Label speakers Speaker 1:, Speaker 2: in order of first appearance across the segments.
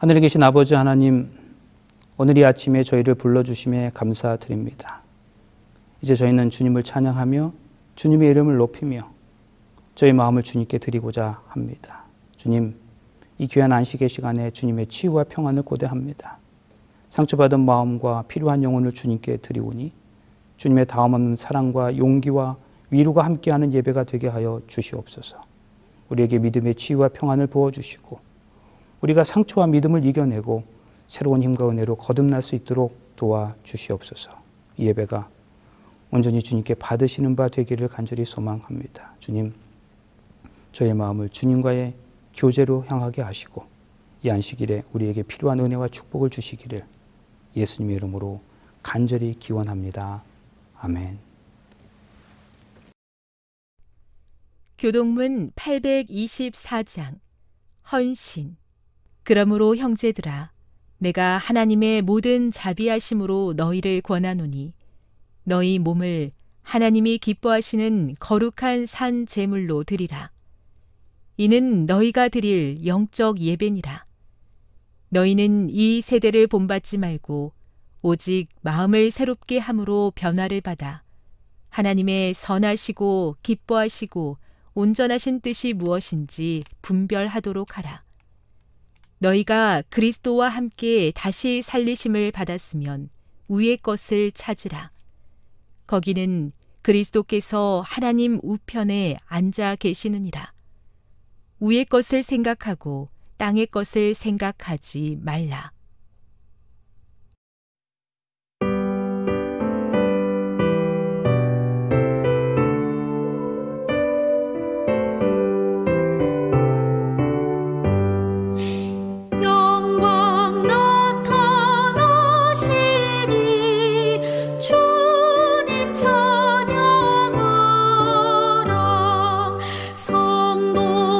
Speaker 1: 하늘에 계신 아버지 하나님, 오늘 이 아침에 저희를 불러주심에 감사드립니다. 이제 저희는 주님을 찬양하며 주님의 이름을 높이며 저희 마음을 주님께 드리고자 합니다. 주님, 이 귀한 안식의 시간에 주님의 치유와 평안을 고대합니다. 상처받은 마음과 필요한 영혼을 주님께 드리오니 주님의 다음없는 사랑과 용기와 위로가 함께하는 예배가 되게 하여 주시옵소서. 우리에게 믿음의 치유와 평안을 부어주시고 우리가 상처와 믿음을 이겨내고 새로운 힘과 은혜로 거듭날 수 있도록 도와주시옵소서. 이 예배가 온전히 주님께 받으시는 바 되기를 간절히 소망합니다. 주님, 저의 마음을 주님과의 교제로 향하게 하시고 이 안식일에 우리에게 필요한 은혜와 축복을 주시기를 예수님의 이름으로 간절히 기원합니다. 아멘.
Speaker 2: 교동문 824장 헌신. 그러므로 형제들아, 내가 하나님의 모든 자비하심으로 너희를 권하노니 너희 몸을 하나님이 기뻐하시는 거룩한 산 제물로 드리라. 이는 너희가 드릴 영적 예배니라. 너희는 이 세대를 본받지 말고 오직 마음을 새롭게 함으로 변화를 받아 하나님의 선하시고 기뻐하시고 온전하신 뜻이 무엇인지 분별하도록 하라. 너희가 그리스도와 함께 다시 살리심을 받았으면 위의 것을 찾으라. 거기는 그리스도께서 하나님 우편에 앉아 계시느니라. 위의 것을 생각하고 땅의 것을 생각하지 말라.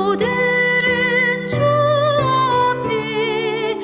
Speaker 3: 성도들은 주 앞에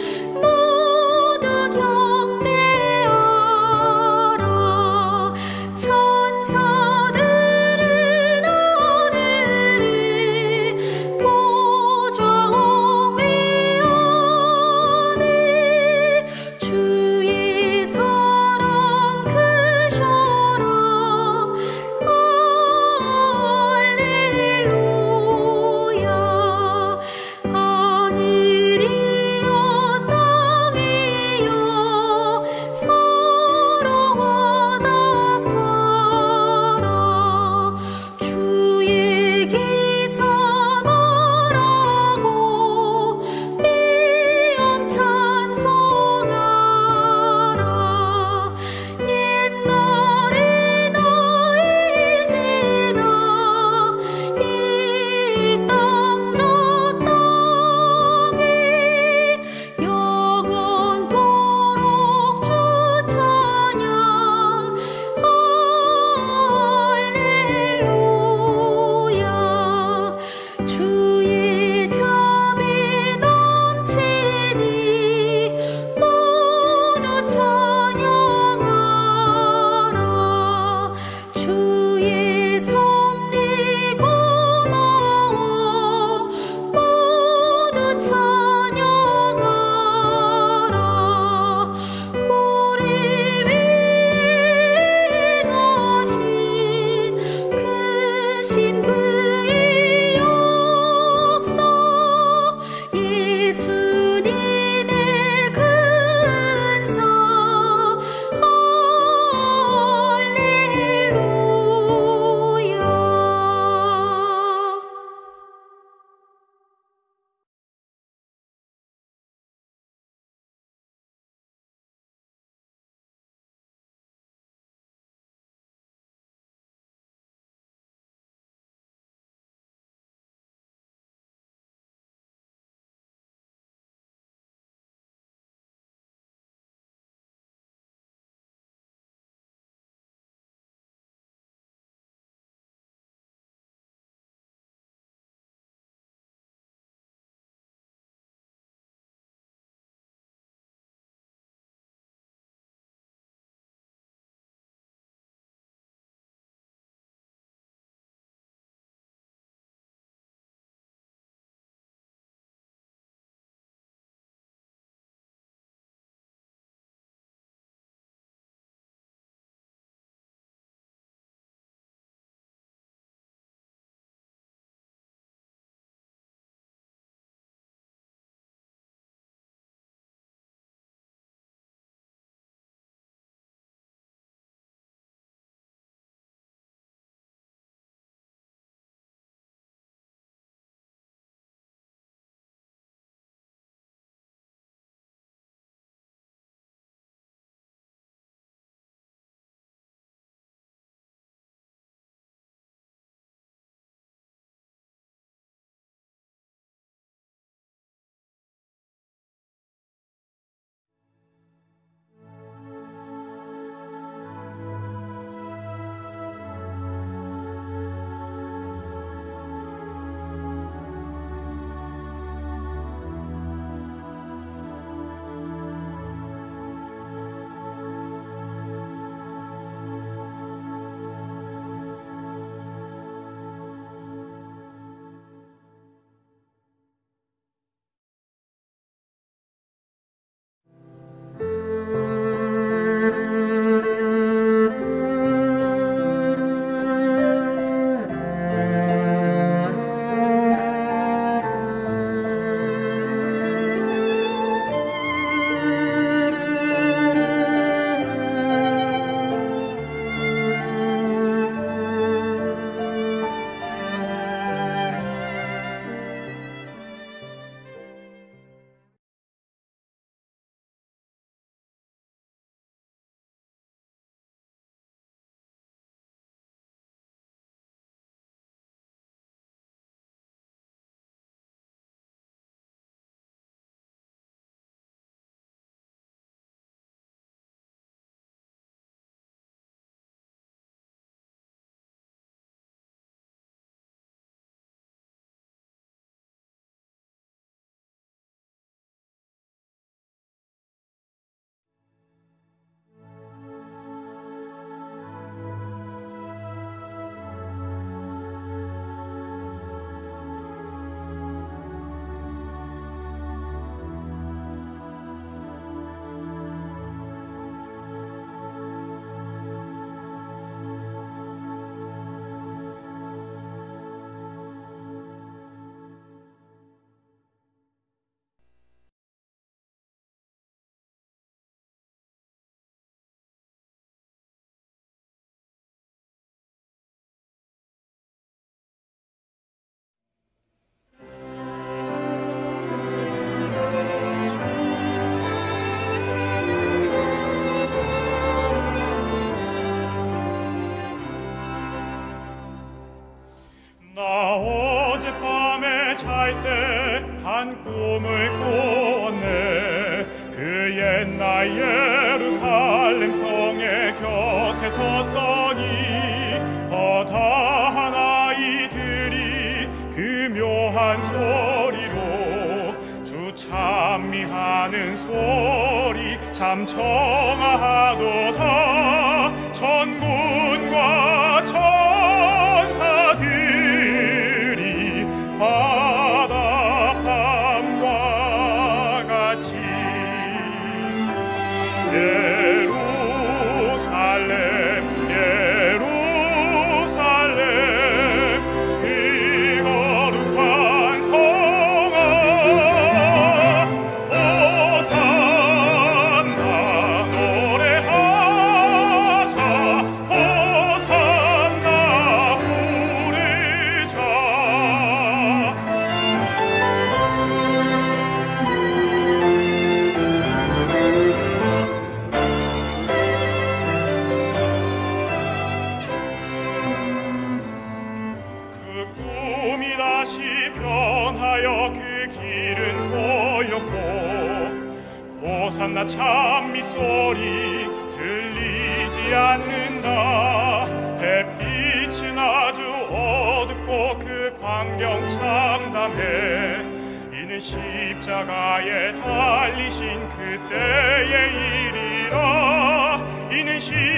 Speaker 3: 나 어젯밤에 잘 때 한 꿈을 꾸었네. 그 옛날 예루살렘 성의 곁에 섰더니 허다한 아이들이 그 묘한 소리로 주 찬미하는 소리 참 청아하도다. 천군과 천사들이 바다밤과 같이 예루살렘 예루살렘 그 거룩한 성아 호산나 노래하자 호산나 부르자. 그 꿈이 다시 변하여 그 길은 보였고 호산나 찬미 소리 들리지 않는다. 햇빛은 아주 어둡고 그 광경 참담해. 이는 십자가에 달리신 그때의 일이라. 이는 십자가에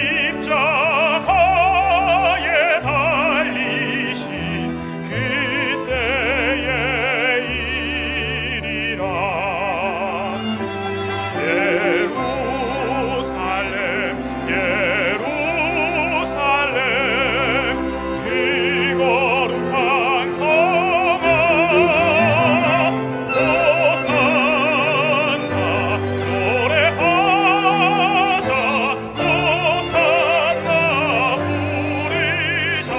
Speaker 3: 달리신 그때의 일이라. 예루살렘 예루살렘 그 거룩한 성아 호산나 노래하자 호산나 부르자.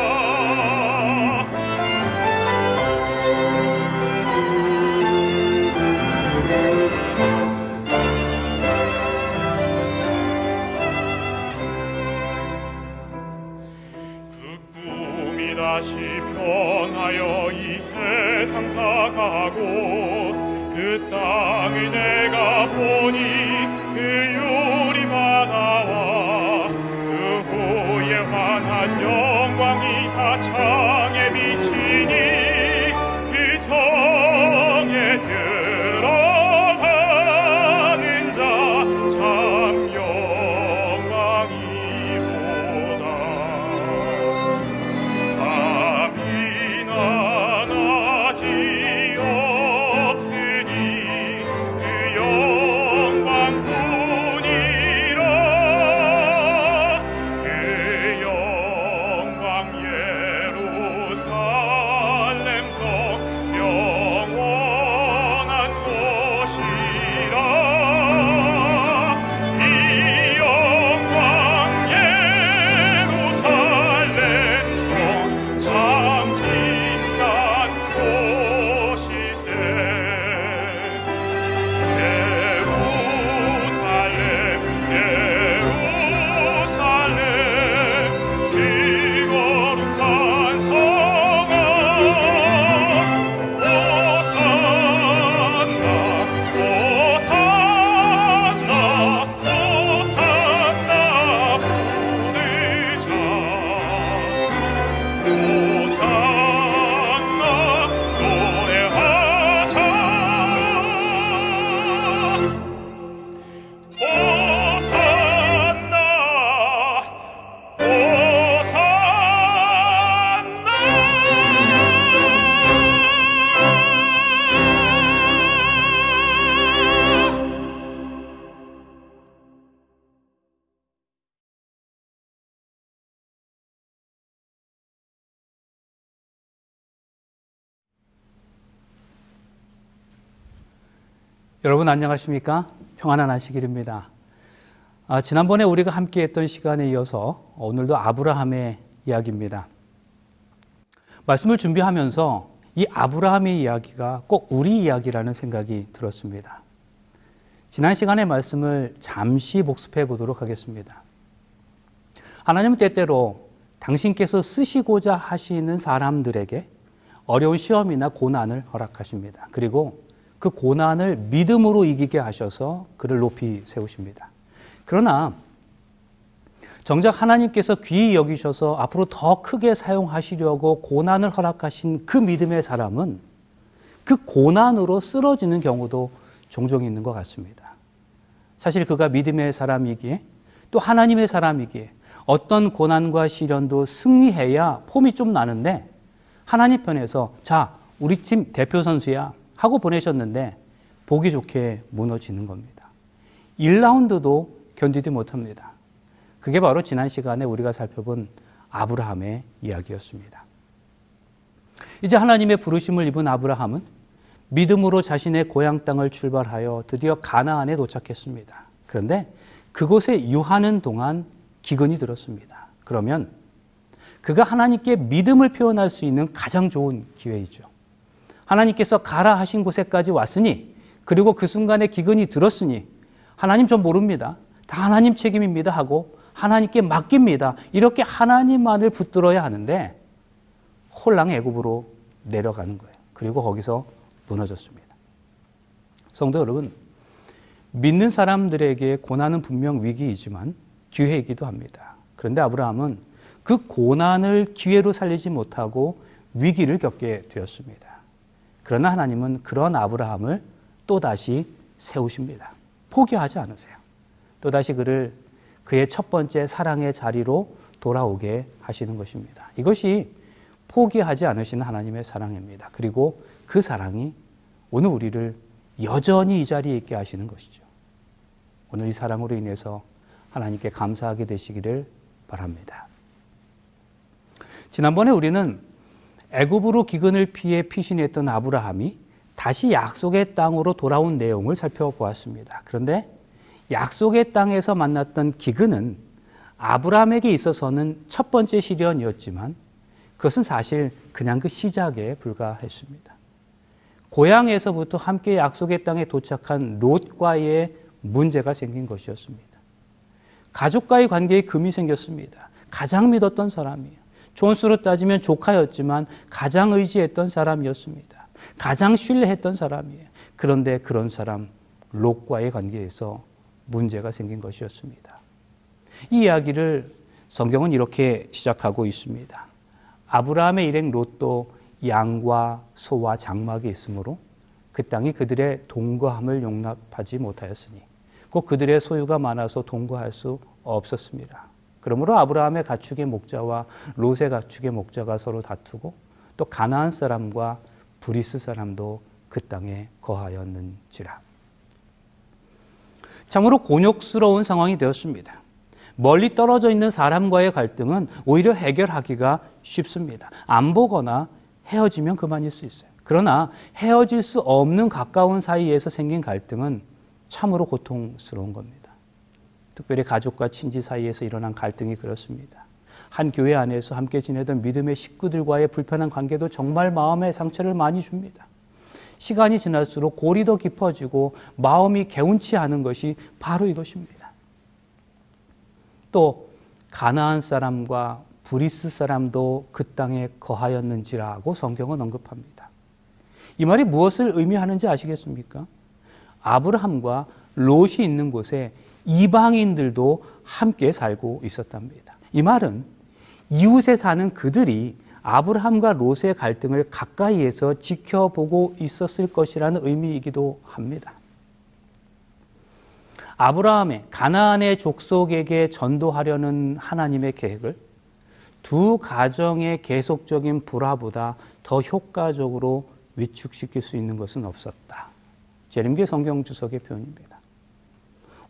Speaker 3: 그 꿈이 다시 변하여 이 세상 다가고 그 땅을 내가 보니 그 유리바다와 그 후에 환한 영광이 다 창에 비치니 그 성에 들어가는 자 참 영광이로다. 밤이나 낮이 없으니 그 영광뿐이라. 그 영광 예루살렘 성 영원한 곳이라. 이 영광 예루살렘 성 참 빛난 곳이세. 예루살렘 예루살렘 그 거룩한 성아 호산나 호산나 호산나 부르자. 호산나 노래하자 호산나
Speaker 1: 여러분 안녕하십니까? 평안한 안식일입니다. 지난번에 우리가 함께했던 시간에 이어서 오늘도 아브라함의 이야기입니다. 말씀을 준비하면서 이 아브라함의 이야기가 꼭 우리 이야기라는 생각이 들었습니다. 지난 시간의 말씀을 잠시 복습해 보도록 하겠습니다. 하나님은 때때로 당신께서 쓰시고자 하시는 사람들에게 어려운 시험이나 고난을 허락하십니다. 그리고 그 고난을 믿음으로 이기게 하셔서 그를 높이 세우십니다. 그러나 정작 하나님께서 귀히 여기셔서 앞으로 더 크게 사용하시려고 고난을 허락하신 그 믿음의 사람은 그 고난으로 쓰러지는 경우도 종종 있는 것 같습니다. 사실 그가 믿음의 사람이기에 또 하나님의 사람이기에 어떤 고난과 시련도 승리해야 폼이 좀 나는데 하나님 편에서 자, 우리 팀 대표 선수야 하고 보내셨는데 보기 좋게 무너지는 겁니다. 1라운드도 견디지 못합니다. 그게 바로 지난 시간에 우리가 살펴본 아브라함의 이야기였습니다. 이제 하나님의 부르심을 입은 아브라함은 믿음으로 자신의 고향 땅을 출발하여 드디어 가나안에 도착했습니다. 그런데 그곳에 유하는 동안 기근이 들었습니다. 그러면 그가 하나님께 믿음을 표현할 수 있는 가장 좋은 기회이죠. 하나님께서 가라 하신 곳에까지 왔으니, 그리고 그 순간에 기근이 들었으니 하나님 전 모릅니다. 다 하나님 책임입니다 하고 하나님께 맡깁니다. 이렇게 하나님만을 붙들어야 하는데 홀랑 애굽으로 내려가는 거예요. 그리고 거기서 무너졌습니다. 성도 여러분, 믿는 사람들에게 고난은 분명 위기이지만 기회이기도 합니다. 그런데 아브라함은 그 고난을 기회로 살리지 못하고 위기를 겪게 되었습니다. 그러나 하나님은 그런 아브라함을 또다시 세우십니다. 포기하지 않으세요. 또다시 그를 그의 첫 번째 사랑의 자리로 돌아오게 하시는 것입니다. 이것이 포기하지 않으시는 하나님의 사랑입니다. 그리고 그 사랑이 오늘 우리를 여전히 이 자리에 있게 하시는 것이죠. 오늘 이 사랑으로 인해서 하나님께 감사하게 되시기를 바랍니다. 지난번에 우리는 애굽으로 기근을 피해 피신했던 아브라함이 다시 약속의 땅으로 돌아온 내용을 살펴보았습니다. 그런데 약속의 땅에서 만났던 기근은 아브라함에게 있어서는 첫 번째 시련이었지만 그것은 사실 그냥 그 시작에 불과했습니다. 고향에서부터 함께 약속의 땅에 도착한 롯과의 문제가 생긴 것이었습니다. 가족과의 관계에 금이 생겼습니다. 가장 믿었던 사람이에요. 존수로 따지면 조카였지만 가장 의지했던 사람이었습니다. 가장 신뢰했던 사람이에요. 그런데 그런 사람 롯과의 관계에서 문제가 생긴 것이었습니다. 이 이야기를 성경은 이렇게 시작하고 있습니다. 아브라함의 일행 롯도 양과 소와 장막이 있으므로 그 땅이 그들의 동거함을 용납하지 못하였으니 곧 그들의 소유가 많아서 동거할 수 없었습니다. 그러므로 아브라함의 가축의 목자와 롯의 가축의 목자가 서로 다투고 또 가나안 사람과 브리스 사람도 그 땅에 거하였는지라. 참으로 곤욕스러운 상황이 되었습니다. 멀리 떨어져 있는 사람과의 갈등은 오히려 해결하기가 쉽습니다. 안 보거나 헤어지면 그만일 수 있어요. 그러나 헤어질 수 없는 가까운 사이에서 생긴 갈등은 참으로 고통스러운 겁니다. 특별히 가족과 친지 사이에서 일어난 갈등이 그렇습니다. 한 교회 안에서 함께 지내던 믿음의 식구들과의 불편한 관계도 정말 마음에 상처를 많이 줍니다. 시간이 지날수록 골이 더 깊어지고 마음이 개운치 않은 것이 바로 이것입니다. 또 가나안 사람과 브리스 사람도 그 땅에 거하였는지라고 성경은 언급합니다. 이 말이 무엇을 의미하는지 아시겠습니까? 아브라함과 롯이 있는 곳에 이방인들도 함께 살고 있었답니다. 이 말은 이웃에 사는 그들이 아브라함과 롯의 갈등을 가까이에서 지켜보고 있었을 것이라는 의미이기도 합니다. 아브라함의 가나안의 족속에게 전도하려는 하나님의 계획을 두 가정의 계속적인 불화보다 더 효과적으로 위축시킬 수 있는 것은 없었다. 제림기의 성경 주석의 표현입니다.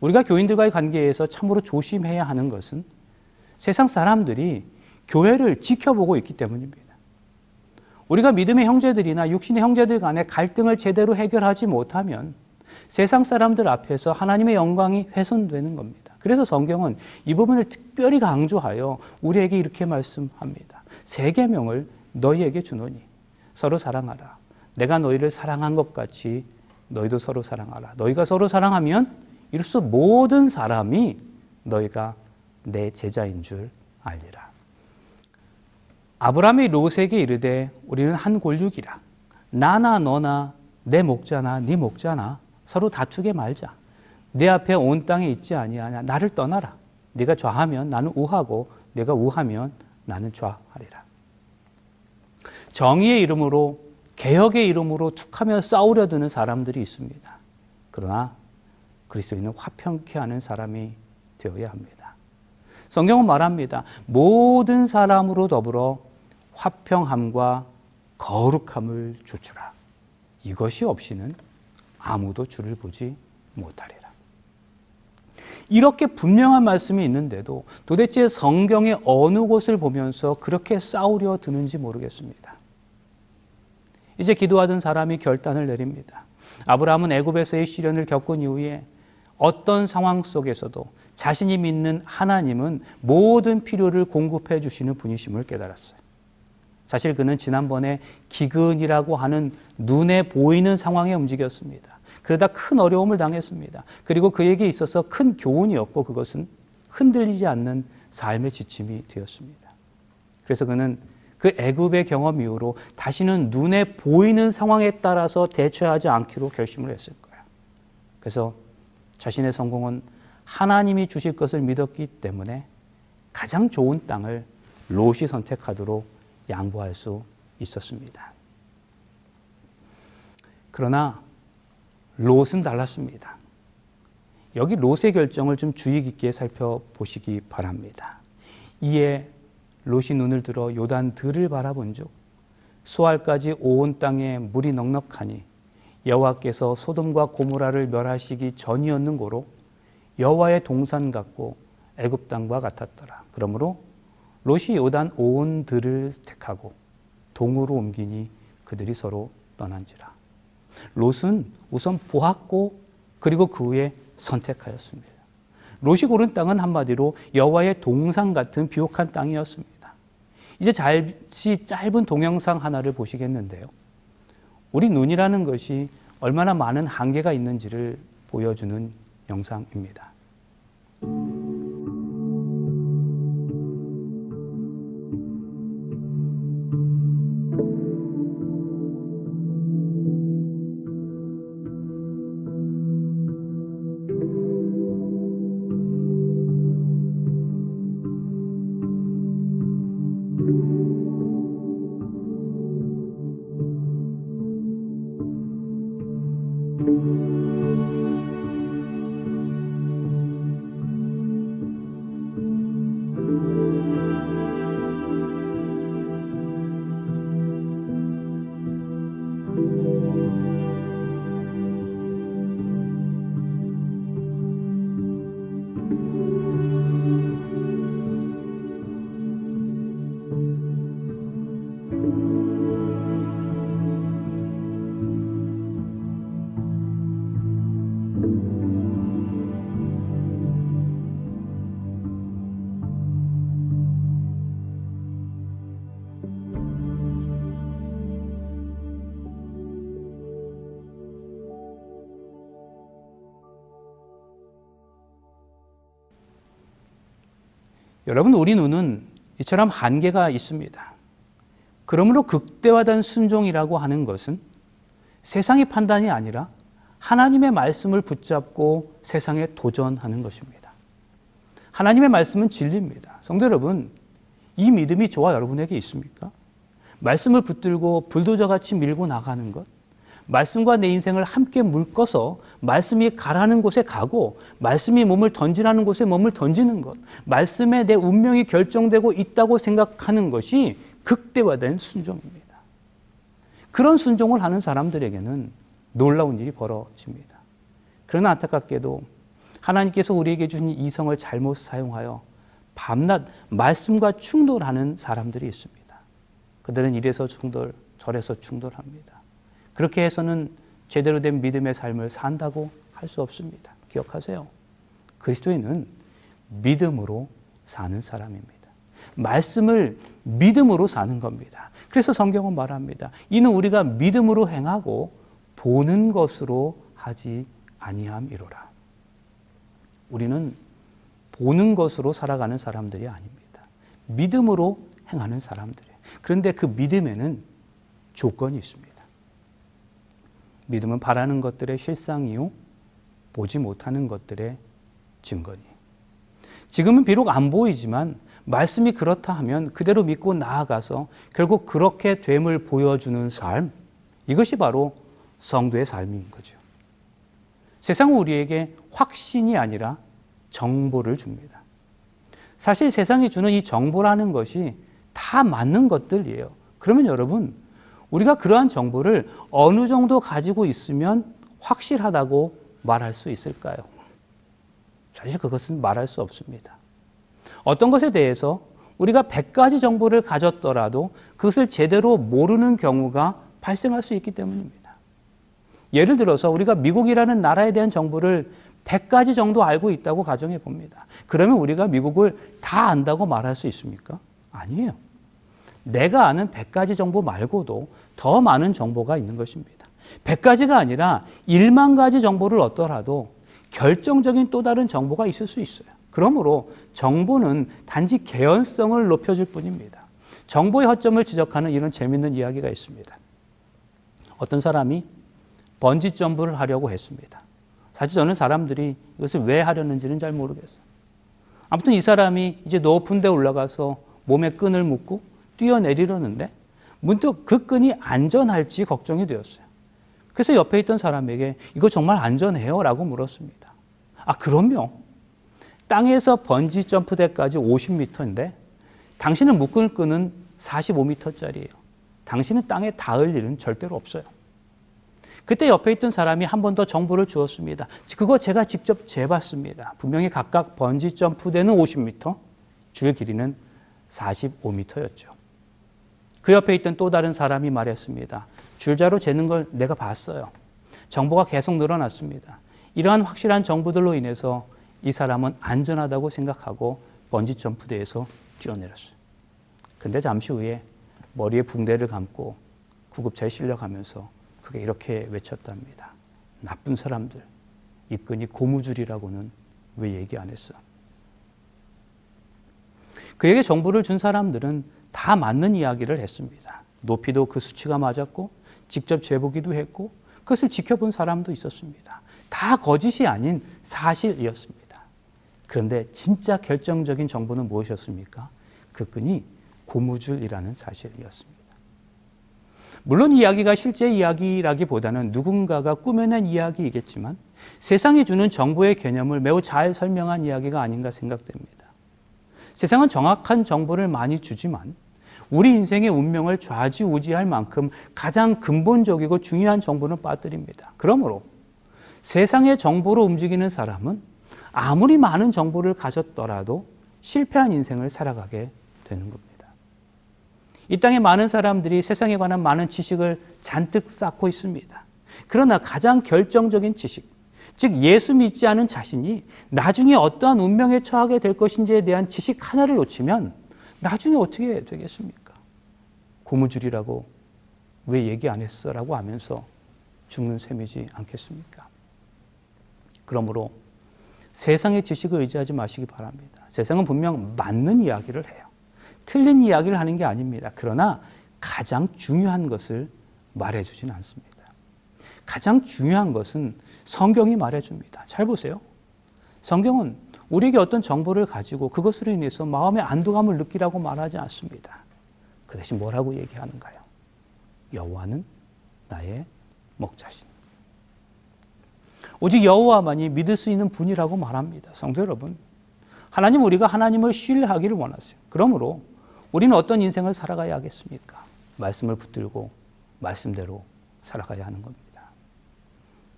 Speaker 1: 우리가 교인들과의 관계에서 참으로 조심해야 하는 것은 세상 사람들이 교회를 지켜보고 있기 때문입니다. 우리가 믿음의 형제들이나 육신의 형제들 간의 갈등을 제대로 해결하지 못하면 세상 사람들 앞에서 하나님의 영광이 훼손되는 겁니다. 그래서 성경은 이 부분을 특별히 강조하여 우리에게 이렇게 말씀합니다. 세 계명을 너희에게 주노니 서로 사랑하라. 내가 너희를 사랑한 것 같이 너희도 서로 사랑하라. 너희가 서로 사랑하면 이로써 모든 사람이 너희가 내 제자인 줄 알리라. 아브라함이 롯에게 이르되 우리는 한 골육이라. 나나 너나 내 목자나 네 목자나 서로 다투게 말자. 내 앞에 온 땅에 있지 아니하냐. 나를 떠나라. 네가 좌하면 나는 우하고 네가 우하면 나는 좌하리라. 정의의 이름으로, 개혁의 이름으로 툭하며 싸우려 드는 사람들이 있습니다. 그러나 그리스도인은 화평케 하는 사람이 되어야 합니다. 성경은 말합니다. 모든 사람으로 더불어 화평함과 거룩함을 조추라. 이것이 없이는 아무도 주를 보지 못하리라. 이렇게 분명한 말씀이 있는데도 도대체 성경의 어느 곳을 보면서 그렇게 싸우려 드는지 모르겠습니다. 이제 기도하던 사람이 결단을 내립니다. 아브라함은 애굽에서의 시련을 겪은 이후에 어떤 상황 속에서도 자신이 믿는 하나님은 모든 필요를 공급해 주시는 분이심을 깨달았어요. 사실 그는 지난번에 기근이라고 하는 눈에 보이는 상황에 움직였습니다. 그러다 큰 어려움을 당했습니다. 그리고 그에게 있어서 큰 교훈이었고 그것은 흔들리지 않는 삶의 지침이 되었습니다. 그래서 그는 그 애굽의 경험 이후로 다시는 눈에 보이는 상황에 따라서 대처하지 않기로 결심을 했을 거예요. 그래서 자신의 성공은 하나님이 주실 것을 믿었기 때문에 가장 좋은 땅을 롯이 선택하도록 양보할 수 있었습니다. 그러나 롯은 달랐습니다. 여기 롯의 결정을 좀 주의 깊게 살펴보시기 바랍니다. 이에 롯이 눈을 들어 요단 들을 바라본즉 소알까지 온 땅에 물이 넉넉하니 여호와께서 소돔과 고모라를 멸하시기 전이었는고로 여호와의 동산 같고 애굽 땅과 같았더라. 그러므로 롯이 요단 온 들을 택하고 동으로 옮기니 그들이 서로 떠난지라. 롯은 우선 보았고 그리고 그 후에 선택하였습니다. 롯이 고른 땅은 한마디로 여호와의 동산 같은 비옥한 땅이었습니다. 이제 잠시 짧은 동영상 하나를 보시겠는데요. 우리 눈이라는 것이 얼마나 많은 한계가 있는지를 보여주는 영상입니다. 여러분, 우리 눈은 이처럼 한계가 있습니다. 그러므로 극대화된 순종이라고 하는 것은 세상의 판단이 아니라 하나님의 말씀을 붙잡고 세상에 도전하는 것입니다. 하나님의 말씀은 진리입니다. 성도 여러분, 이 믿음이 저와 여러분에게 있습니까? 말씀을 붙들고 불도저같이 밀고 나가는 것, 말씀과 내 인생을 함께 묶어서 말씀이 가라는 곳에 가고 말씀이 몸을 던지라는 곳에 몸을 던지는 것, 말씀에 내 운명이 결정되고 있다고 생각하는 것이 극대화된 순종입니다. 그런 순종을 하는 사람들에게는 놀라운 일이 벌어집니다. 그러나 안타깝게도 하나님께서 우리에게 주신 이성을 잘못 사용하여 밤낮 말씀과 충돌하는 사람들이 있습니다. 그들은 이래서 충돌, 저래서 충돌합니다. 그렇게 해서는 제대로 된 믿음의 삶을 산다고 할 수 없습니다. 기억하세요. 그리스도인은 믿음으로 사는 사람입니다. 말씀을 믿음으로 사는 겁니다. 그래서 성경은 말합니다. 이는 우리가 믿음으로 행하고 보는 것으로 하지 아니함이로라. 우리는 보는 것으로 살아가는 사람들이 아닙니다. 믿음으로 행하는 사람들이에요. 그런데 그 믿음에는 조건이 있습니다. 믿음은 바라는 것들의 실상이요 보지 못하는 것들의 증거니. 지금은 비록 안 보이지만 말씀이 그렇다 하면 그대로 믿고 나아가서 결국 그렇게 됨을 보여주는 삶, 이것이 바로 성도의 삶인 거죠. 세상은 우리에게 확신이 아니라 정보를 줍니다. 사실 세상이 주는 이 정보라는 것이 다 맞는 것들이에요. 그러면 여러분, 우리가 그러한 정보를 어느 정도 가지고 있으면 확실하다고 말할 수 있을까요? 사실 그것은 말할 수 없습니다. 어떤 것에 대해서 우리가 100가지 정보를 가졌더라도 그것을 제대로 모르는 경우가 발생할 수 있기 때문입니다. 예를 들어서 우리가 미국이라는 나라에 대한 정보를 100가지 정도 알고 있다고 가정해 봅니다. 그러면 우리가 미국을 다 안다고 말할 수 있습니까? 아니에요. 내가 아는 100가지 정보 말고도 더 많은 정보가 있는 것입니다. 100가지가 아니라 1만 가지 정보를 얻더라도 결정적인 또 다른 정보가 있을 수 있어요. 그러므로 정보는 단지 개연성을 높여줄 뿐입니다. 정보의 허점을 지적하는 이런 재미있는 이야기가 있습니다. 어떤 사람이 번지 점프를 하려고 했습니다. 사실 저는 사람들이 이것을 왜 하려는지는 잘 모르겠어요. 아무튼 이 사람이 이제 높은 데 올라가서 몸에 끈을 묶고 뛰어내리려는데 문득 그 끈이 안전할지 걱정이 되었어요. 그래서 옆에 있던 사람에게 이거 정말 안전해요? 라고 물었습니다. 아, 그럼요. 땅에서 번지 점프대까지 50m인데 당신은 묶을 끈은 45m짜리예요. 당신은 땅에 닿을 일은 절대로 없어요. 그때 옆에 있던 사람이 한 번 더 정보를 주었습니다. 그거 제가 직접 재봤습니다. 분명히 각각 번지 점프대는 50m, 줄 길이는 45m였죠. 그 옆에 있던 또 다른 사람이 말했습니다. 줄자로 재는 걸 내가 봤어요. 정보가 계속 늘어났습니다. 이러한 확실한 정보들로 인해서 이 사람은 안전하다고 생각하고 번지 점프대에서 뛰어내렸어요. 그런데 잠시 후에 머리에 붕대를 감고 구급차에 실려가면서 그게 이렇게 외쳤답니다. 나쁜 사람들, 이 끈이 고무줄이라고는 왜 얘기 안 했어? 그에게 정보를 준 사람들은 다 맞는 이야기를 했습니다. 높이도 그 수치가 맞았고 직접 재보기도 했고 그것을 지켜본 사람도 있었습니다. 다 거짓이 아닌 사실이었습니다. 그런데 진짜 결정적인 정보는 무엇이었습니까? 그 끈이 고무줄이라는 사실이었습니다. 물론 이야기가 실제 이야기라기보다는 누군가가 꾸며낸 이야기이겠지만 세상이 주는 정보의 개념을 매우 잘 설명한 이야기가 아닌가 생각됩니다. 세상은 정확한 정보를 많이 주지만 우리 인생의 운명을 좌지우지할 만큼 가장 근본적이고 중요한 정보는 빠뜨립니다. 그러므로 세상의 정보로 움직이는 사람은 아무리 많은 정보를 가졌더라도 실패한 인생을 살아가게 되는 겁니다. 이 땅에 많은 사람들이 세상에 관한 많은 지식을 잔뜩 쌓고 있습니다. 그러나 가장 결정적인 지식, 즉 예수 믿지 않은 자신이 나중에 어떠한 운명에 처하게 될 것인지에 대한 지식 하나를 놓치면 나중에 어떻게 되겠습니까? 고무줄이라고 왜 얘기 안 했어? 라고 하면서 죽는 셈이지 않겠습니까? 그러므로 세상의 지식을 의지하지 마시기 바랍니다. 세상은 분명 맞는 이야기를 해요. 틀린 이야기를 하는 게 아닙니다. 그러나 가장 중요한 것을 말해주지는 않습니다. 가장 중요한 것은 성경이 말해줍니다. 잘 보세요. 성경은 우리에게 어떤 정보를 가지고 그것으로 인해서 마음의 안도감을 느끼라고 말하지 않습니다. 그 대신 뭐라고 얘기하는가요? 여호와는 나의 목자시니. 오직 여호와만이 믿을 수 있는 분이라고 말합니다. 성도 여러분, 우리가 하나님을 신뢰하기를 원하세요. 그러므로 우리는 어떤 인생을 살아가야 하겠습니까? 말씀을 붙들고 말씀대로 살아가야 하는 겁니다.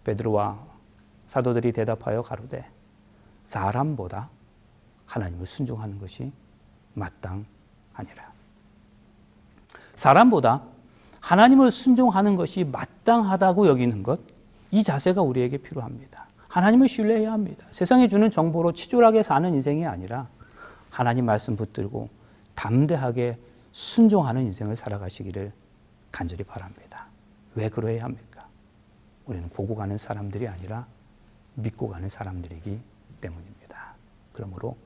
Speaker 1: 베드로와 사도들이 대답하여 가로되 사람보다 하나님을 순종하는 것이 마땅하니라. 사람보다 하나님을 순종하는 것이 마땅하다고 여기는 것, 이 자세가 우리에게 필요합니다. 하나님을 신뢰해야 합니다. 세상이 주는 정보로 치졸하게 사는 인생이 아니라 하나님 말씀 붙들고 담대하게 순종하는 인생을 살아가시기를 간절히 바랍니다. 왜 그러해야 합니까? 우리는 보고 가는 사람들이 아니라 믿고 가는 사람들이기 때문입니다. 그러므로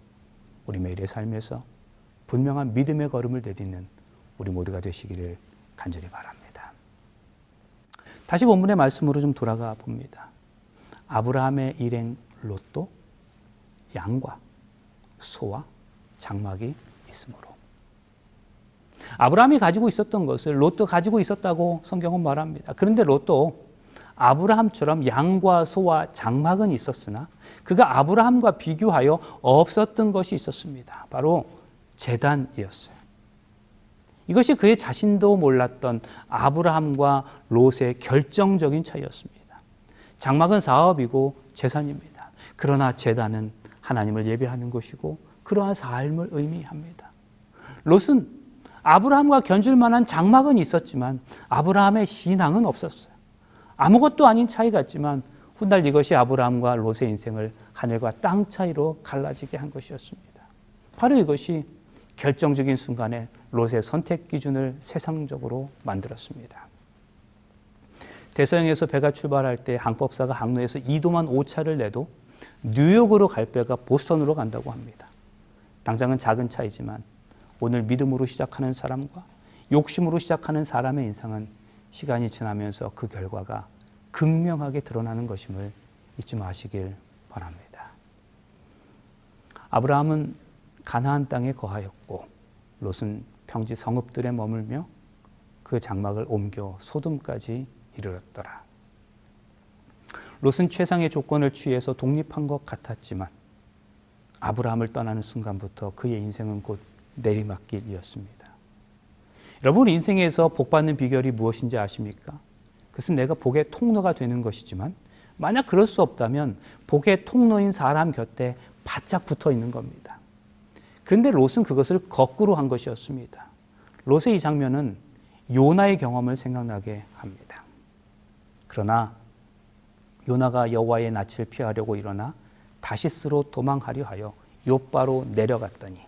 Speaker 1: 우리 매일의 삶에서 분명한 믿음의 걸음을 내딛는 우리 모두가 되시기를 간절히 바랍니다. 다시 본문의 말씀으로 좀 돌아가 봅니다. 아브라함의 일행 롯도 양과 소와 장막이 있으므로. 아브라함이 가지고 있었던 것을 롯도 가지고 있었다고 성경은 말합니다. 그런데 롯도 아브라함처럼 양과 소와 장막은 있었으나 그가 아브라함과 비교하여 없었던 것이 있었습니다. 바로 제단이었어요. 이것이 그의 자신도 몰랐던 아브라함과 롯의 결정적인 차이였습니다. 장막은 사업이고 재산입니다. 그러나 제단은 하나님을 예배하는 것이고 그러한 삶을 의미합니다. 롯은 아브라함과 견줄 만한 장막은 있었지만 아브라함의 신앙은 없었어요. 아무것도 아닌 차이 같지만 훗날 이것이 아브라함과 롯의 인생을 하늘과 땅 차이로 갈라지게 한 것이었습니다. 바로 이것이 결정적인 순간에 롯의 선택 기준을 세상적으로 만들었습니다. 대서양에서 배가 출발할 때 항법사가 항로에서 2도만 오차를 내도 뉴욕으로 갈 배가 보스턴으로 간다고 합니다. 당장은 작은 차이지만 오늘 믿음으로 시작하는 사람과 욕심으로 시작하는 사람의 인생은 시간이 지나면서 그 결과가 극명하게 드러나는 것임을 잊지 마시길 바랍니다. 아브라함은 가나안 땅에 거하였고 롯은 평지 성읍들에 머물며 그 장막을 옮겨 소돔까지 이르렀더라. 롯은 최상의 조건을 취해서 독립한 것 같았지만 아브라함을 떠나는 순간부터 그의 인생은 곧 내리막길이었습니다. 여러분, 인생에서 복받는 비결이 무엇인지 아십니까? 그것은 내가 복의 통로가 되는 것이지만 만약 그럴 수 없다면 복의 통로인 사람 곁에 바짝 붙어 있는 겁니다. 그런데 롯은 그것을 거꾸로 한 것이었습니다. 롯의 이 장면은 요나의 경험을 생각나게 합니다. 그러나 요나가 여호와의 낯을 피하려고 일어나 다시스로 도망하려 하여 욥바로 내려갔더니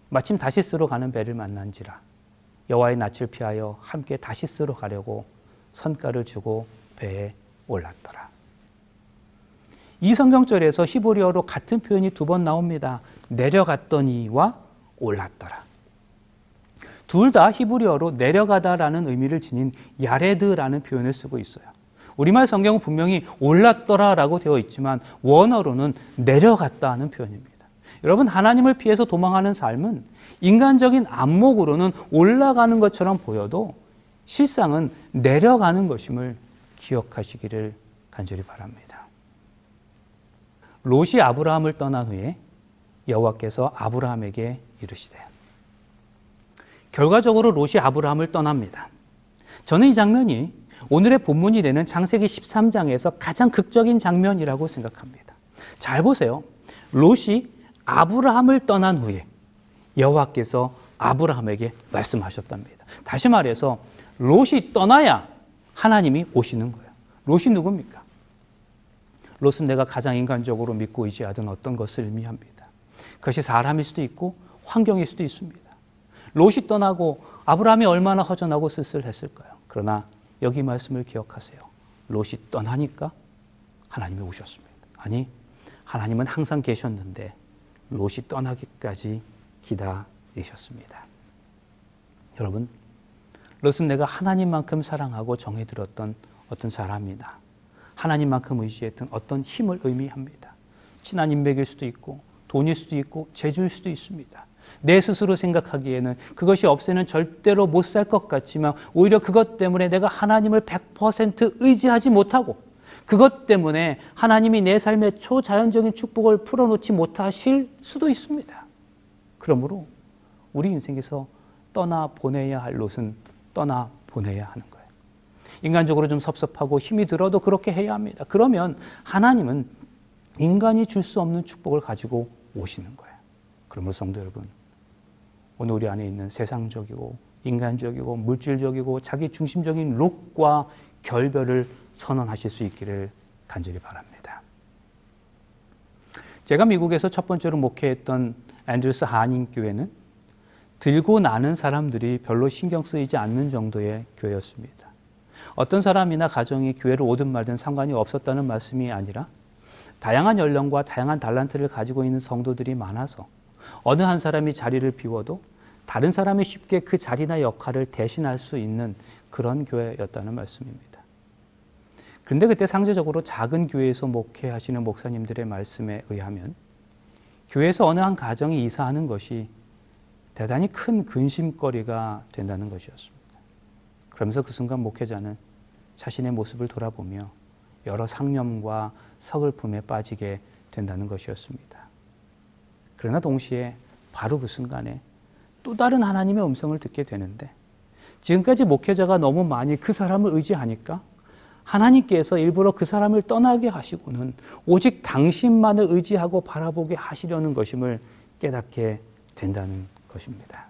Speaker 1: 마침 다시스로 가는 배를 만난지라 여호와의 낯을 피하여 함께 다시스로 가려고 선가를 주고 배에 올랐더라. 이 성경절에서 히브리어로 같은 표현이 2번 나옵니다. 내려갔더니와 올랐더라. 둘 다 히브리어로 내려가다라는 의미를 지닌 야레드라는 표현을 쓰고 있어요. 우리말 성경은 분명히 올랐더라라고 되어 있지만 원어로는 내려갔다는 표현입니다. 여러분, 하나님을 피해서 도망하는 삶은 인간적인 안목으로는 올라가는 것처럼 보여도 실상은 내려가는 것임을 기억하시기를 간절히 바랍니다. 롯이 아브라함을 떠난 후에 여호와께서 아브라함에게 이르시되, 결과적으로 롯이 아브라함을 떠납니다. 저는 이 장면이 오늘의 본문이 되는 창세기 13장에서 가장 극적인 장면이라고 생각합니다. 잘 보세요. 롯이 아브라함을 떠난 후에 여호와께서 아브라함에게 말씀하셨답니다. 다시 말해서 롯이 떠나야 하나님이 오시는 거예요. 롯이 누굽니까? 롯은 내가 가장 인간적으로 믿고 의지하던 어떤 것을 의미합니다. 그것이 사람일 수도 있고 환경일 수도 있습니다. 롯이 떠나고 아브라함이 얼마나 허전하고 쓸쓸했을까요? 그러나 여기 말씀을 기억하세요. 롯이 떠나니까 하나님이 오셨습니다. 아니, 하나님은 항상 계셨는데 롯이 떠나기까지 기다리셨습니다. 여러분, 롯은 내가 하나님만큼 사랑하고 정해들었던 어떤 사람이다. 하나님만큼 의지했던 어떤 힘을 의미합니다. 친한 인맥일 수도 있고 돈일 수도 있고 재주일 수도 있습니다. 내 스스로 생각하기에는 그것이 없애는 절대로 못 살 것 같지만 오히려 그것 때문에 내가 하나님을 100% 의지하지 못하고 그것 때문에 하나님이 내 삶의 초자연적인 축복을 풀어놓지 못하실 수도 있습니다. 그러므로 우리 인생에서 떠나보내야 할 롯은 떠나보내야 하는 거예요. 인간적으로 좀 섭섭하고 힘이 들어도 그렇게 해야 합니다. 그러면 하나님은 인간이 줄 수 없는 축복을 가지고 오시는 거예요. 그러므로 성도 여러분, 오늘 우리 안에 있는 세상적이고 인간적이고 물질적이고 자기 중심적인 롯과 결별을 선언하실 수 있기를 간절히 바랍니다. 제가 미국에서 첫 번째로 목회했던 앤드루스 한인 교회는 들고 나는 사람들이 별로 신경 쓰이지 않는 정도의 교회였습니다. 어떤 사람이나 가정이 교회를 오든 말든 상관이 없었다는 말씀이 아니라 다양한 연령과 다양한 달란트를 가지고 있는 성도들이 많아서 어느 한 사람이 자리를 비워도 다른 사람이 쉽게 그 자리나 역할을 대신할 수 있는 그런 교회였다는 말씀입니다. 그런데 그때 상대적으로 작은 교회에서 목회하시는 목사님들의 말씀에 의하면 교회에서 어느 한 가정이 이사하는 것이 대단히 큰 근심거리가 된다는 것이었습니다. 그러면서 그 순간 목회자는 자신의 모습을 돌아보며 여러 상념과 서글픔에 빠지게 된다는 것이었습니다. 그러나 동시에 바로 그 순간에 또 다른 하나님의 음성을 듣게 되는데, 지금까지 목회자가 너무 많이 그 사람을 의지하니까 하나님께서 일부러 그 사람을 떠나게 하시고는 오직 당신만을 의지하고 바라보게 하시려는 것임을 깨닫게 된다는 것입니다.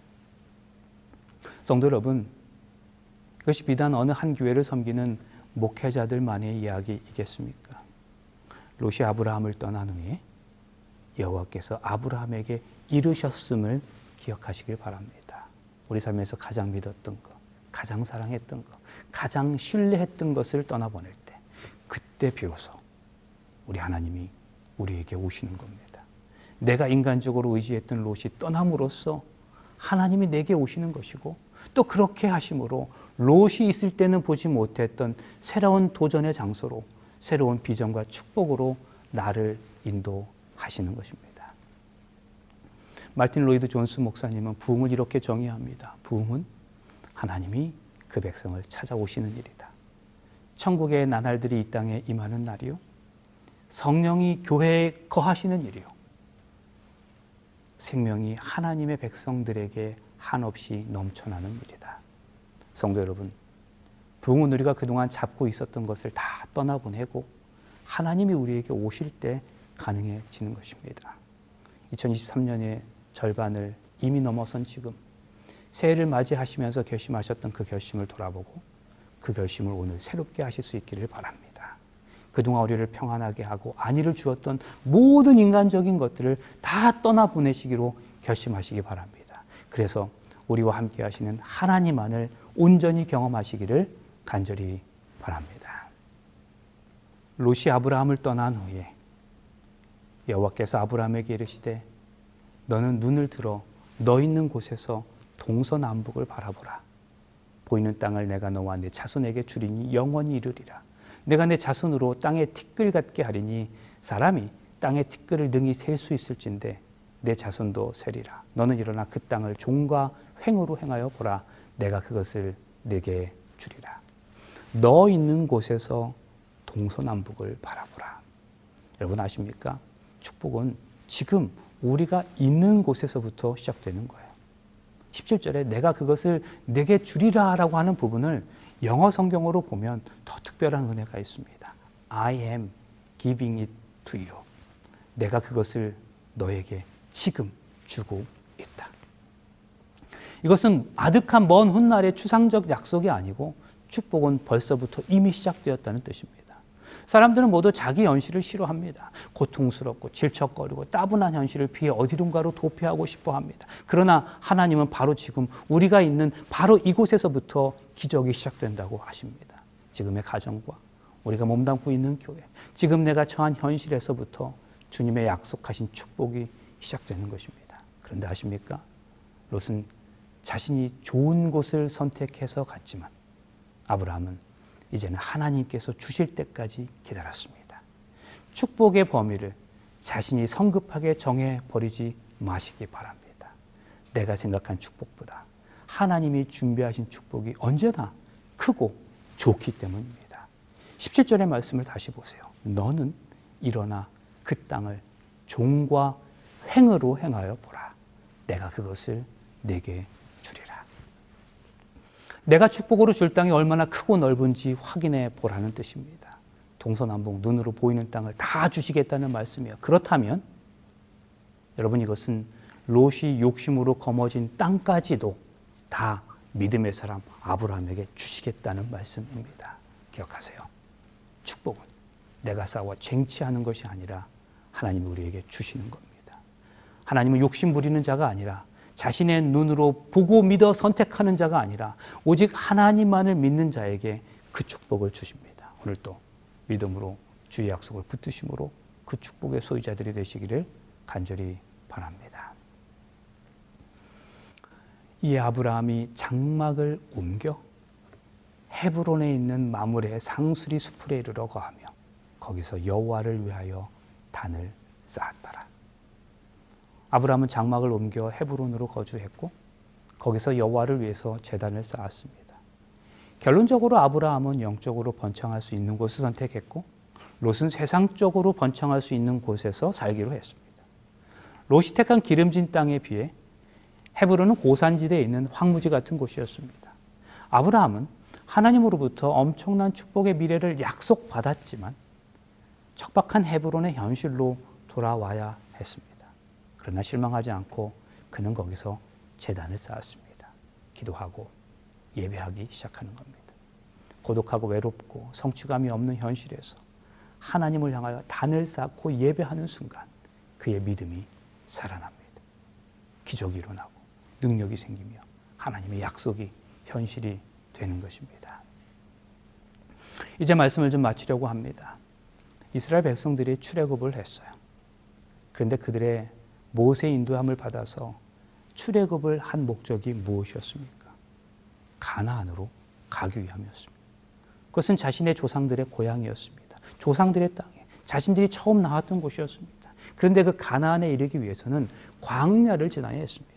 Speaker 1: 성도 여러분, 그것이 비단 어느 한 교회를 섬기는 목회자들만의 이야기이겠습니까? 롯이 아브라함을 떠난 후에 여호와께서 아브라함에게 이르셨음을 기억하시길 바랍니다. 우리 삶에서 가장 믿었던 것, 가장 사랑했던 것, 가장 신뢰했던 것을 떠나보낼 때, 그때 비로소 우리 하나님이 우리에게 오시는 겁니다. 내가 인간적으로 의지했던 롯이 떠남으로써 하나님이 내게 오시는 것이고, 또 그렇게 하심으로 롯이 있을 때는 보지 못했던 새로운 도전의 장소로, 새로운 비전과 축복으로 나를 인도하시는 것입니다. 마틴 로이드 존스 목사님은 부흥을 이렇게 정의합니다. 부흥은 하나님이 그 백성을 찾아오시는 일이다. 천국의 나날들이 이 땅에 임하는 날이요, 성령이 교회에 거하시는 일이요, 생명이 하나님의 백성들에게 한없이 넘쳐나는 일이다. 성도 여러분, 부흥은 우리가 그동안 잡고 있었던 것을 다 떠나보내고 하나님이 우리에게 오실 때 가능해지는 것입니다. 2023년의 절반을 이미 넘어선 지금, 새해를 맞이하시면서 결심하셨던 그 결심을 돌아보고 그 결심을 오늘 새롭게 하실 수 있기를 바랍니다. 그동안 우리를 평안하게 하고 안위를 주었던 모든 인간적인 것들을 다 떠나보내시기로 결심하시기 바랍니다. 그래서 우리와 함께 하시는 하나님만을 온전히 경험하시기를 간절히 바랍니다. 롯이 아브라함을 떠난 후에 여호와께서 아브라함에게 이르시되 너는 눈을 들어 너 있는 곳에서 동서남북을 바라보라. 보이는 땅을 내가 너와 내 자손에게 주리니 영원히 이르리라. 내가 내 자손으로 땅의 티끌 같게 하리니 사람이 땅의 티끌을 능히 셀 수 있을진데 내 자손도 세리라. 너는 일어나 그 땅을 종과 횡으로 행하여 보라. 내가 그것을 내게 주리라. 너 있는 곳에서 동서남북을 바라보라. 여러분 아십니까? 축복은 지금 우리가 있는 곳에서부터 시작되는 거예요. 17절에 내가 그것을 내게 주리라 라고 하는 부분을 영어 성경으로 보면 더 특별한 은혜가 있습니다. I am giving it to you. 내가 그것을 너에게 지금 주고 있다. 이것은 아득한 먼 훗날의 추상적 약속이 아니고 축복은 벌써부터 이미 시작되었다는 뜻입니다. 사람들은 모두 자기 현실을 싫어합니다. 고통스럽고 질척거리고 따분한 현실을 피해 어디론가로 도피하고 싶어 합니다. 그러나 하나님은 바로 지금 우리가 있는 바로 이곳에서부터 기적이 시작된다고 하십니다. 지금의 가정과 우리가 몸담고 있는 교회, 지금 내가 처한 현실에서부터 주님의 약속하신 축복이 시작되는 것입니다. 그런데 아십니까? 롯은 자신이 좋은 곳을 선택해서 갔지만 아브라함은 이제는 하나님께서 주실 때까지 기다렸습니다. 축복의 범위를 자신이 성급하게 정해버리지 마시기 바랍니다. 내가 생각한 축복보다 하나님이 준비하신 축복이 언제나 크고 좋기 때문입니다. 17절의 말씀을 다시 보세요. 너는 일어나 그 땅을 종과 횡으로 행하여 보라. 내가 그것을 내게 주리라. 내가 축복으로 줄 땅이 얼마나 크고 넓은지 확인해 보라는 뜻입니다. 동서남북 눈으로 보이는 땅을 다 주시겠다는 말씀이에요. 그렇다면 여러분 이것은 롯이 욕심으로 거머쥔 땅까지도 다 믿음의 사람 아브라함에게 주시겠다는 말씀입니다. 기억하세요. 축복은 내가 싸워 쟁취하는 것이 아니라 하나님이 우리에게 주시는 겁니다. 하나님은 욕심 부리는 자가 아니라 자신의 눈으로 보고 믿어 선택하는 자가 아니라 오직 하나님만을 믿는 자에게 그 축복을 주십니다. 오늘도 믿음으로 주의 약속을 붙드심으로 그 축복의 소유자들이 되시기를 간절히 바랍니다. 이에 아브라함이 장막을 옮겨 헤브론에 있는 마므레 상수리 수풀에 이르러 거하며 거기서 여호와를 위하여 단을 쌓았더라. 아브라함은 장막을 옮겨 헤브론으로 거주했고 거기서 여호와를 위해서 제단을 쌓았습니다. 결론적으로 아브라함은 영적으로 번창할 수 있는 곳을 선택했고 롯은 세상적으로 번창할 수 있는 곳에서 살기로 했습니다. 롯이 택한 기름진 땅에 비해 헤브론은 고산지대에 있는 황무지 같은 곳이었습니다. 아브라함은 하나님으로부터 엄청난 축복의 미래를 약속받았지만 척박한 헤브론의 현실로 돌아와야 했습니다. 그러나 실망하지 않고 그는 거기서 제단을 쌓았습니다. 기도하고 예배하기 시작하는 겁니다. 고독하고 외롭고 성취감이 없는 현실에서 하나님을 향하여 단을 쌓고 예배하는 순간 그의 믿음이 살아납니다. 기적이 일어나고 능력이 생기며 하나님의 약속이 현실이 되는 것입니다. 이제 말씀을 좀 마치려고 합니다. 이스라엘 백성들이 출애굽을 했어요. 그런데 그들의 모세 인도함을 받아서 출애굽을 한 목적이 무엇이었습니까? 가나안으로 가기 위함이었습니다. 그것은 자신의 조상들의 고향이었습니다. 조상들의 땅에 자신들이 처음 나왔던 곳이었습니다. 그런데 그 가나안에 이르기 위해서는 광야를 지나야 했습니다.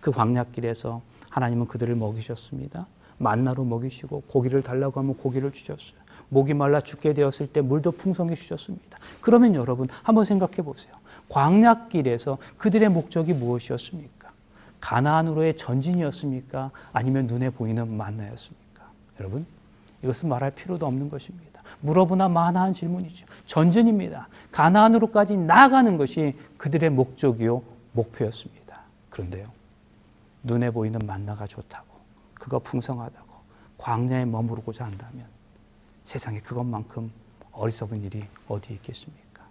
Speaker 1: 그 광야길에서 하나님은 그들을 먹이셨습니다. 만나로 먹이시고 고기를 달라고 하면 고기를 주셨어요. 목이 말라 죽게 되었을 때 물도 풍성히 주셨습니다. 그러면 여러분 한번 생각해 보세요. 광야길에서 그들의 목적이 무엇이었습니까? 가나안으로의 전진이었습니까? 아니면 눈에 보이는 만나였습니까? 여러분 이것은 말할 필요도 없는 것입니다. 물어보나 마나한 질문이죠. 전진입니다. 가나안으로까지 나아가는 것이 그들의 목적이요 목표였습니다. 그런데요 눈에 보이는 만나가 좋다고 그거 풍성하다고 광야에 머무르고자 한다면 세상에 그것만큼 어리석은 일이 어디 있겠습니까?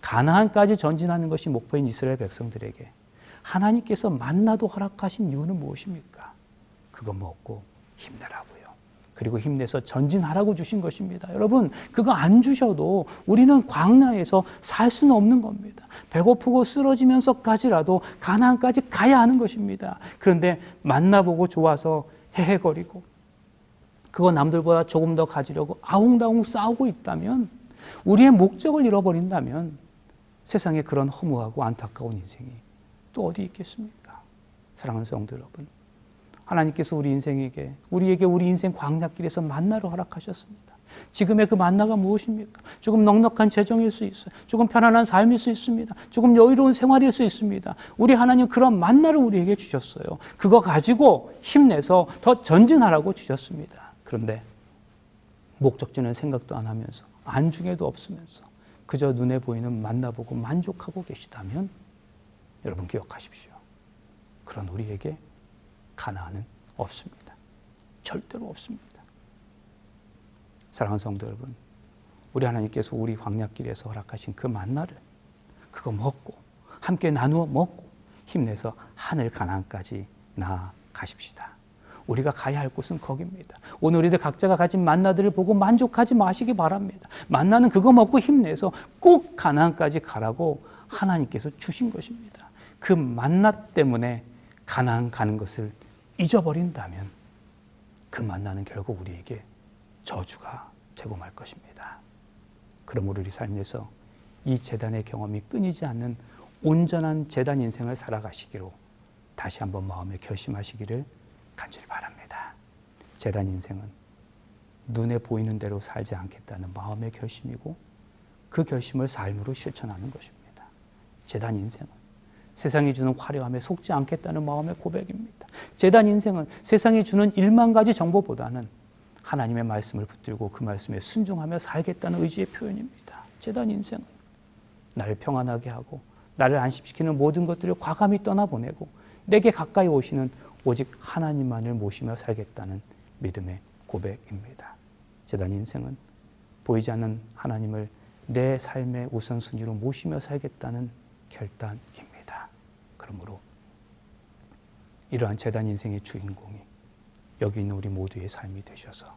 Speaker 1: 가나안까지 전진하는 것이 목표인 이스라엘 백성들에게 하나님께서 만나도 허락하신 이유는 무엇입니까? 그거 먹고 힘내라고요. 그리고 힘내서 전진하라고 주신 것입니다. 여러분 그거 안 주셔도 우리는 광야에서 살 수는 없는 겁니다. 배고프고 쓰러지면서까지라도 가나안까지 가야 하는 것입니다. 그런데 만나보고 좋아서 헤헤거리고 그거 남들보다 조금 더 가지려고 아웅다웅 싸우고 있다면 우리의 목적을 잃어버린다면 세상에 그런 허무하고 안타까운 인생이 또 어디 있겠습니까? 사랑하는 성도 여러분 하나님께서 우리에게 우리 인생 광야길에서 만나를 허락하셨습니다. 지금의 그 만나가 무엇입니까? 조금 넉넉한 재정일 수 있어요. 조금 편안한 삶일 수 있습니다. 조금 여유로운 생활일 수 있습니다. 우리 하나님 그런 만나를 우리에게 주셨어요. 그거 가지고 힘내서 더 전진하라고 주셨습니다. 그런데 목적지는 생각도 안 하면서 안중에도 없으면서 그저 눈에 보이는 만나보고 만족하고 계시다면 여러분 기억하십시오. 그런 우리에게 가나안은 없습니다. 절대로 없습니다. 사랑하는 성도 여러분, 우리 하나님께서 우리 광야길에서 허락하신 그 만나를 그거 먹고 함께 나누어 먹고 힘내서 하늘 가나안까지 나아가십시다. 우리가 가야 할 곳은 거기입니다. 오늘 우리들 각자가 가진 만나들을 보고 만족하지 마시기 바랍니다. 만나는 그거 먹고 힘내서 꼭 가나안까지 가라고 하나님께서 주신 것입니다. 그 만나 때문에 가나안 가는 것을 잊어버린다면 그 만나는 결국 우리에게 저주가 되고 말 것입니다. 그러므로 우리 삶에서 이 제단의 경험이 끊이지 않는 온전한 제단 인생을 살아가시기로 다시 한번 마음에 결심하시기를 간절히 바랍니다. 제단 인생은 눈에 보이는 대로 살지 않겠다는 마음의 결심이고 그 결심을 삶으로 실천하는 것입니다. 제단 인생은 세상이 주는 화려함에 속지 않겠다는 마음의 고백입니다. 제단 인생은 세상이 주는 1만 가지 정보보다는 하나님의 말씀을 붙들고 그 말씀에 순종하며 살겠다는 의지의 표현입니다. 제단 인생은 나를 평안하게 하고 나를 안심시키는 모든 것들을 과감히 떠나보내고 내게 가까이 오시는 오직 하나님만을 모시며 살겠다는 믿음의 고백입니다. 제단 인생은 보이지 않는 하나님을 내 삶의 우선순위로 모시며 살겠다는 결단입니다. 그러므로 이러한 제단 인생의 주인공이 여기 있는 우리 모두의 삶이 되셔서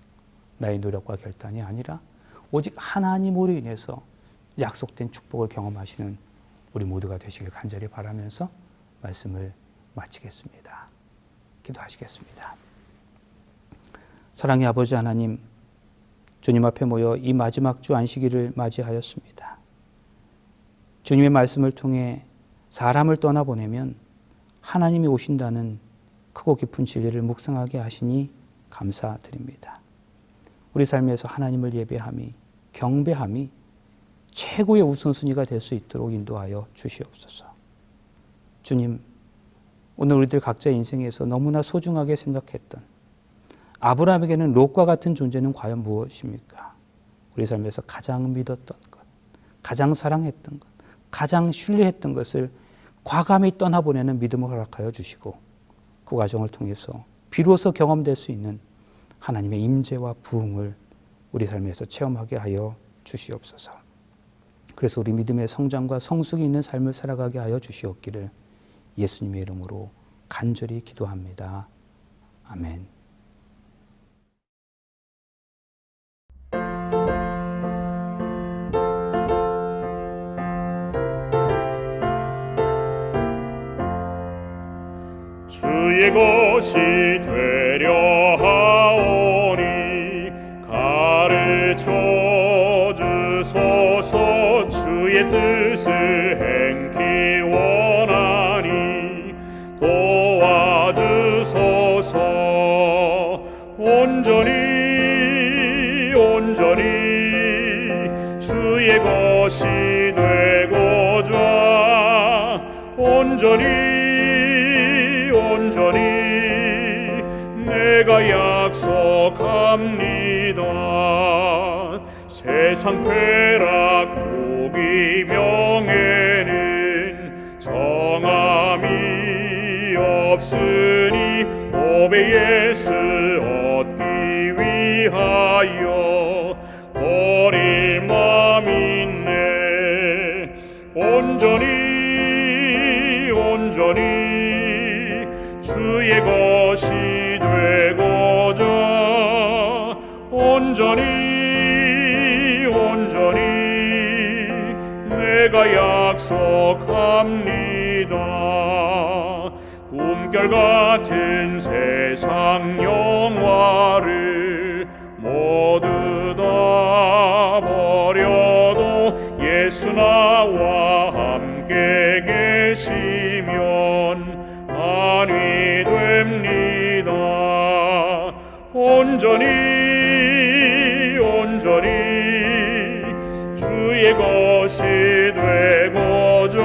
Speaker 1: 나의 노력과 결단이 아니라 오직 하나님으로 인해서 약속된 축복을 경험하시는 우리 모두가 되시길 간절히 바라면서 말씀을 마치겠습니다. 기도하시겠습니다. 사랑의 아버지 하나님, 주님 앞에 모여 이 마지막 주 안식일을 맞이하였습니다. 주님의 말씀을 통해 사람을 떠나보내면 하나님이 오신다는 크고 깊은 진리를 묵상하게 하시니 감사드립니다. 우리 삶에서 하나님을 예배함이, 경배함이 최고의 우선순위가 될 수 있도록 인도하여 주시옵소서. 주님, 오늘 우리들 각자의 인생에서 너무나 소중하게 생각했던 아브라함에게는 롯과 같은 존재는 과연 무엇입니까? 우리 삶에서 가장 믿었던 것, 가장 사랑했던 것, 가장 신뢰했던 것을 과감히 떠나보내는 믿음을 허락하여 주시고 그 과정을 통해서 비로소 경험될 수 있는 하나님의 임재와 부흥을 우리 삶에서 체험하게 하여 주시옵소서. 그래서 우리 믿음의 성장과 성숙이 있는 삶을 살아가게 하여 주시옵기를 예수님의 이름으로 간절히 기도합니다. 아멘.
Speaker 3: 주의 것이 되려 하오니 가르쳐 주소서. 주의 뜻을 행기 원하니 도와주소서. 온전히 주의 것이 되고자 온전히 내가 약속합니다. 세상 쾌락 부귀 명예는 정함이 없으니 오베 예수 얻기 위하여 버릴 맘 있네. 온전히 주의 것이 되고자 온전히 내가 약속합니다. 꿈결 같은 세상 영화를 모두 다 버려도 예수 나와 함께 계시면 안위 됩니다. 온전히 주의 것이 되고자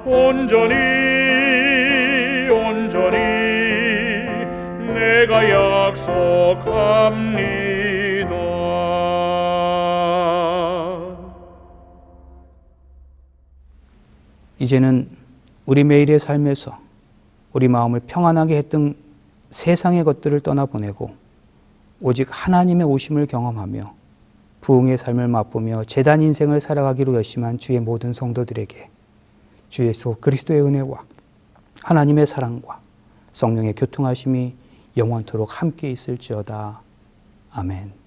Speaker 3: 온전히 내가 약속합니다.
Speaker 1: 이제는 우리 매일의 삶에서 우리 마음을 평안하게 했던 세상의 것들을 떠나보내고 오직 하나님의 오심을 경험하며 부흥의 삶을 맛보며 제단 인생을 살아가기로 열심한 주의 모든 성도들에게 주 예수 그리스도의 은혜와 하나님의 사랑과 성령의 교통하심이 영원토록 함께 있을지어다. 아멘.